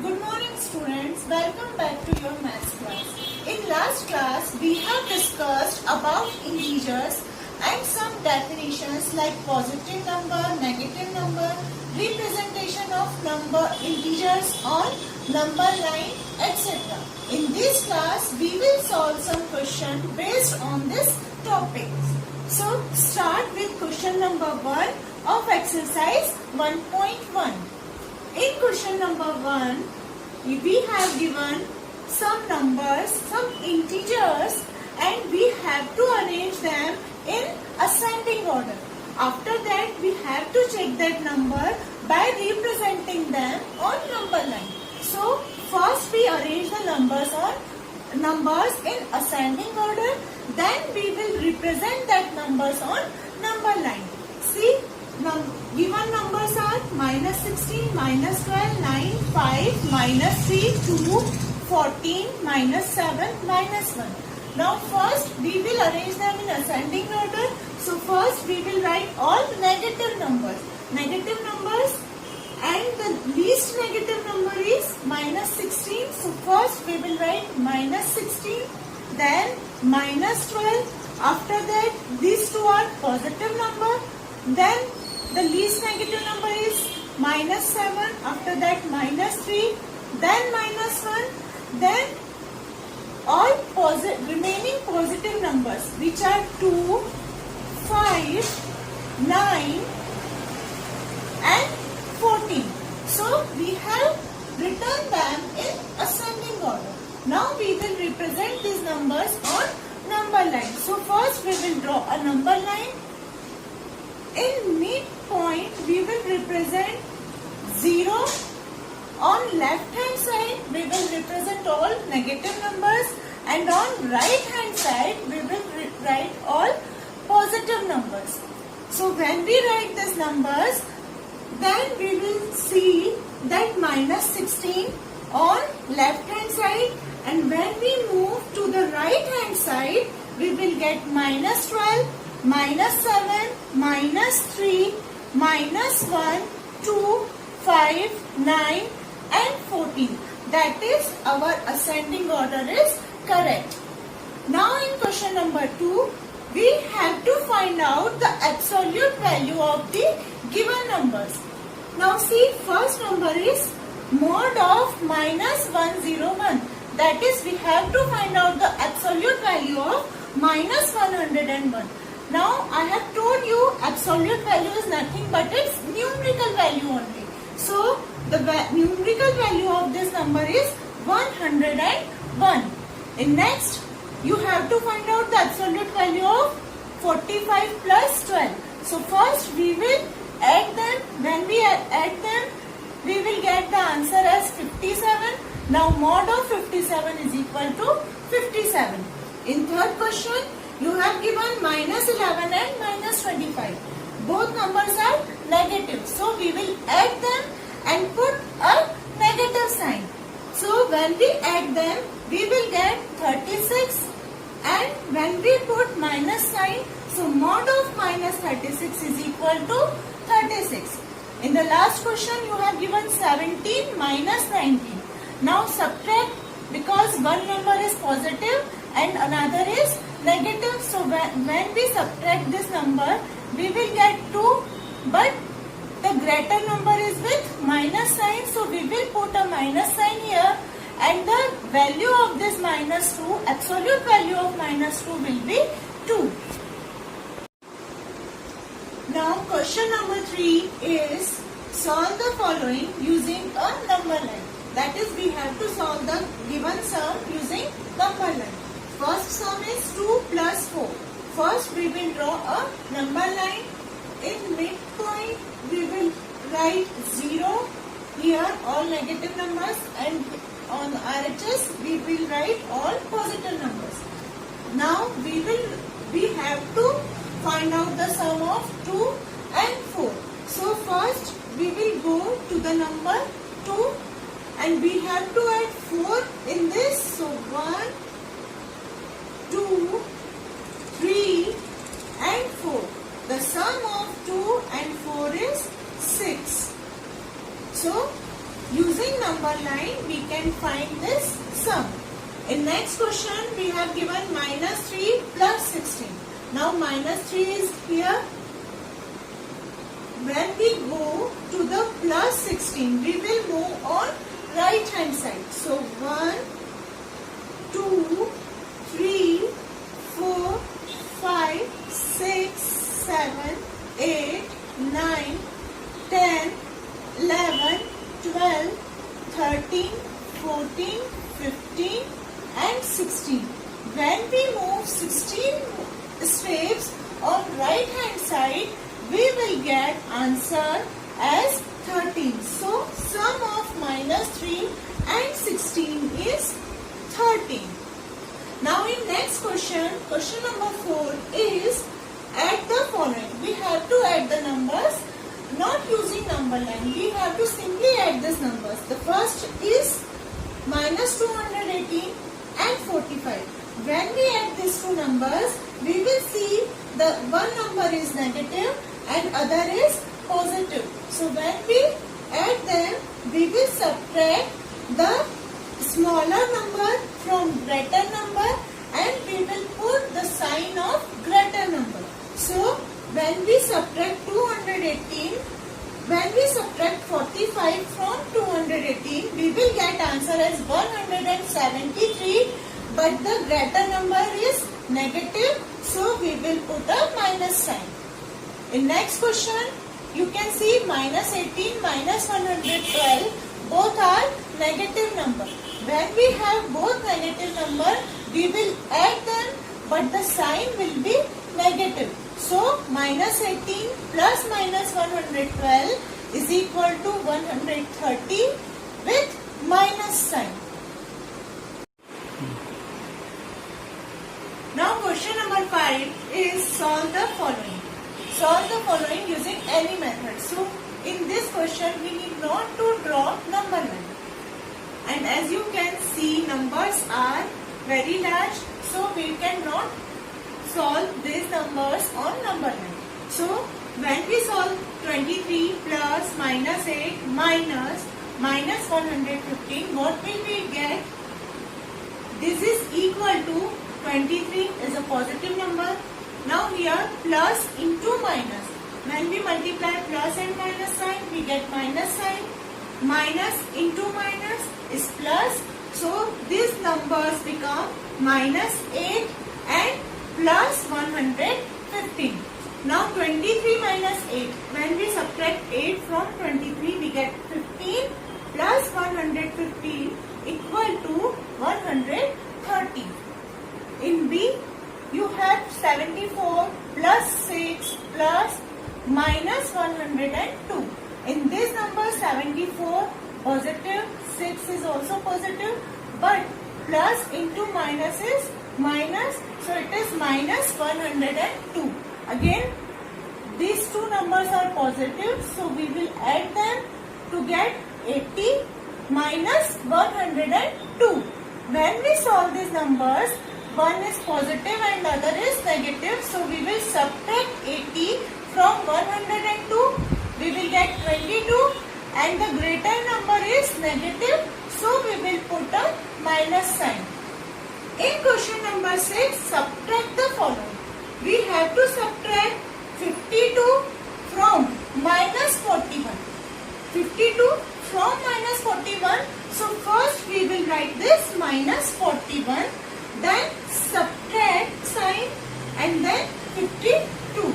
Good morning students, welcome back to your maths class. In last class, we have discussed about integers and some definitions like positive number, negative number, representation of number integers on number line, etc. In this class, we will solve some questions based on this topic. So, start with question number 1 of exercise 1.1. In question number 1, we have given some numbers, some integers, and we have to arrange them in ascending order. After that, we have to check that number by representing them on number line. So, first we arrange the numbers in ascending order, then we will represent that numbers on number line. See, given numbers are minus 16, minus 12, 9, 5, minus 3, 2, 14, minus 7, minus 1. Now first we will arrange them in ascending order. So first we will write all negative numbers. Negative numbers, and the least negative number is minus 16. So first we will write minus 16, then minus 12. After that these two are positive number. Then the least negative number is minus 7, after that minus 3, then minus 1, then all remaining positive numbers which are 2, 5, 9 and 14. So we have written them in ascending order. Now we will represent these numbers on number line. So first we will draw a number line. In midpoint, we will represent 0. On left hand side, we will represent all negative numbers, and on right hand side, we will write all positive numbers. So when we write these numbers, then we will see that minus 16 on left hand side, and when we move to the right hand side, we will get minus 12, minus 7, minus 3, minus 1, 2, 5, 9 and 14. That is, our ascending order is correct. Now in question number 2, we have to find out the absolute value of the given numbers. Now see, first number is mod of minus 101. That is, we have to find out the absolute value of minus 101. Now I have told you absolute value is nothing but its numerical value only. So the numerical value of this number is 101. In next, you have to find out the absolute value of 45 plus 12. So first we will add them. When we add them, we will get the answer as 57. Now mod of 57 is equal to 57. In third question, you have given minus 11 and minus 25. Both numbers are negative. So we will add them and put a negative sign. So when we add them, we will get 36. And when we put minus sign, so mod of minus 36 is equal to 36. In the last question, you have given 17 minus 19. Now subtract, because one number is positive and another is negative. So when we subtract this number, we will get 2, but the greater number is with minus sign. So we will put a minus sign here, and the value of this minus 2, absolute value of minus 2 will be 2. Now question number 3 is solve the following using a number line. That is, we have to solve the given sum using number line. First sum is 2 plus 4. First we will draw a number line. In midpoint we will write 0. Here all negative numbers, and on RHS we will write all positive numbers. Now we have to find out the sum of 2 and 4. So first we will go to the number 2, and we have to add 4 in this. So 1, 2, 3 and 4. The sum of 2 and 4 is 6. So using number line we can find this sum. In next question we have given minus 3 plus 16. Now minus 3 is here. When we go to the plus 16, we will move on right hand side. So 1, 2, 3, 4, 5, 6, 7, 8, 9, 10, 11, 12, 13, 14, 15 and 16. When we move 16 steps on right hand side, we will get answer as 13. So sum of minus 3 and 16 is 13. Now in next question, question number 4 is add the following. We have to add the numbers not using number line. We have to simply add these numbers. The first is minus 218 and 45. When we add these two numbers, we will see the one number is negative and other is positive. So when we add them, we will subtract the smaller number from greater number and we will put the sign of greater number. So when we subtract 218, when we subtract 45 from 218, we will get answer as 173, but the greater number is negative, so we will put a minus sign. In next question, you can see minus 18, minus 112, both are negative number. When we have both negative number, we will add them, but the sign will be negative. So minus 18 plus minus 112 is equal to 130 with minus sign. Now question number 5 is solve the following. Solve the following using any method. So in this question we need not to draw number line. And as you can see, numbers are very large, so we cannot solve these numbers on number line. So when we solve 23 plus minus 8 minus 115, what will we get? This is equal to 23 is a positive number. Now here plus into minus. When we multiply plus and minus sign, we get minus sign. Minus into minus is plus. So these numbers become minus 8 and plus 115. Now 23 minus 8. When we subtract 8 from 23, we get 15 plus 115 equal to 130. In B, you have 74 plus 6 plus minus 102. In this number 74 positive, 6 is also positive, but plus into minus is minus, so it is minus 102. Again, these two numbers are positive, so we will add them to get 80 minus 102. When we solve these numbers, one is positive and other is negative, so we will subtract 80 from 102. We will get 22 and the greater number is negative, so we will put a minus sign. In question number 6, subtract the following. We have to subtract 52 from minus 41. 52 from minus 41. So first we will write this minus 41, then subtract sign and then 52.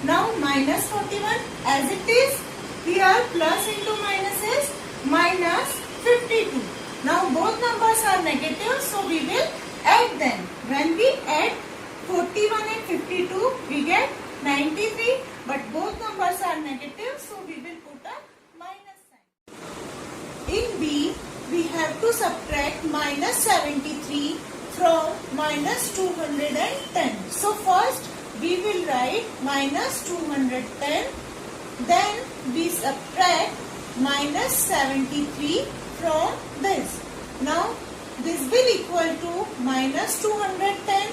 Now minus 41 as it is, here plus into minus is minus 52. Now both numbers are negative, so we will add them. When we add 41 and 52, we get 93, but both numbers are negative, so we will put a minus sign. In B, we have to subtract minus 73 from minus 210. So first we will write minus 210, then we subtract minus 73 from this. Now this will equal to minus 210.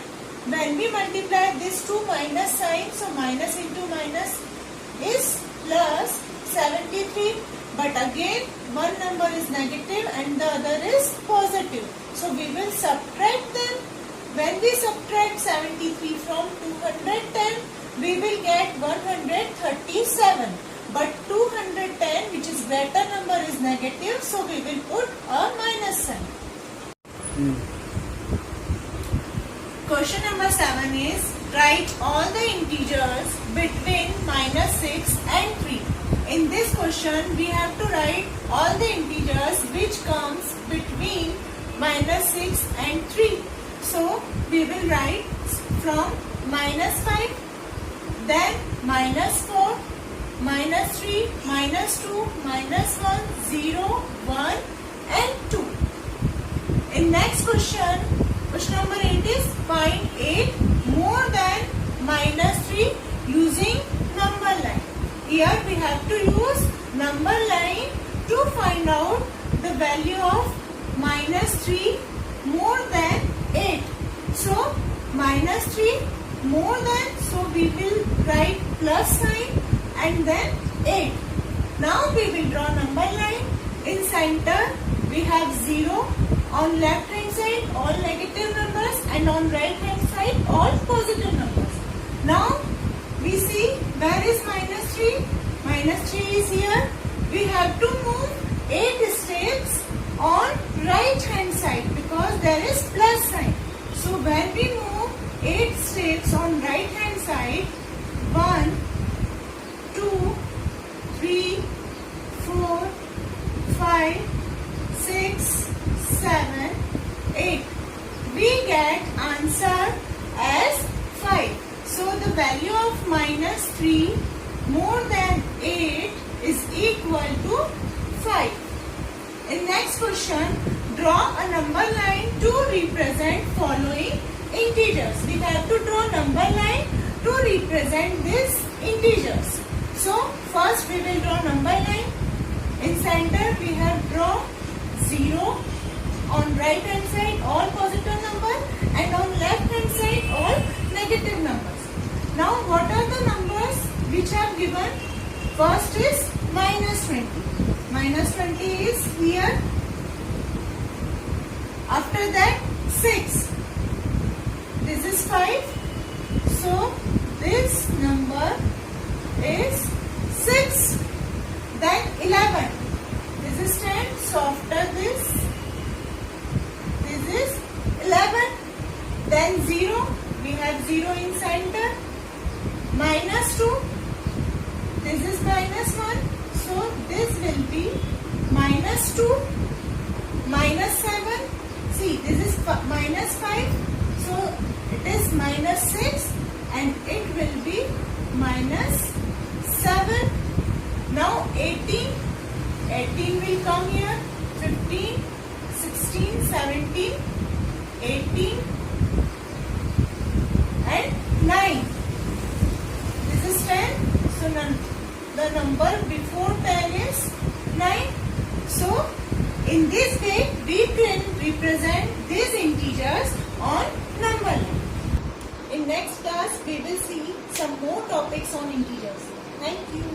When we multiply this two minus sign, so minus into minus is plus 73. But again one number is negative and the other is positive. So we will subtract them. When we subtract 73 from 210, we will get 137. But 210, which is greater number, is negative, so we will put a minus sign. Question number 7 is, write all the integers between -6 and 3. In this question, we have to write all the integers which comes between -6 and 3. So, we will write from -5, then -4, -3, -2, -1, 0, 1 and 2. In next question, question number 8 is, find 8 more than -3 using number line. Here we have to use number line to find out the value of -3 more than 8. So -3 more than, so we will write plus sign and then 8. Now we will draw number line. In center we have 0. On left hand side all negative numbers and on right hand side all positive numbers. Now we see where is -3. -3 is here. We have to move 8 steps on right hand side because there is plus sign. So when we move 8 steps on right hand side, 1, 2, 3, 4, 5, 6, 7, 8. We get answer as 5. So the value of -3 more than 8 is equal to 5. In next question, draw a number line to represent following integers. We have to draw number line to represent these integers. So first we will draw number line. In center we have draw 0. On right hand side all positive number and on left hand side all negative numbers. Now what are the numbers which are given? First is -20. -20 is here. After that 6. This is 5. So this number is 6. Then 11. This is 10. So after this is 11. Then 0. We have 0 in center. -2. This is -1. So this will be -2. -7. See, this is -5. So it is -6 and it will be -7. Now 18. 18 will come here. 15. 16, 17, 18 and 9. This is 10. So the number before 10 is 9. So in this way we can represent these integers on number line. In next class we will see some more topics on integers. Thank you.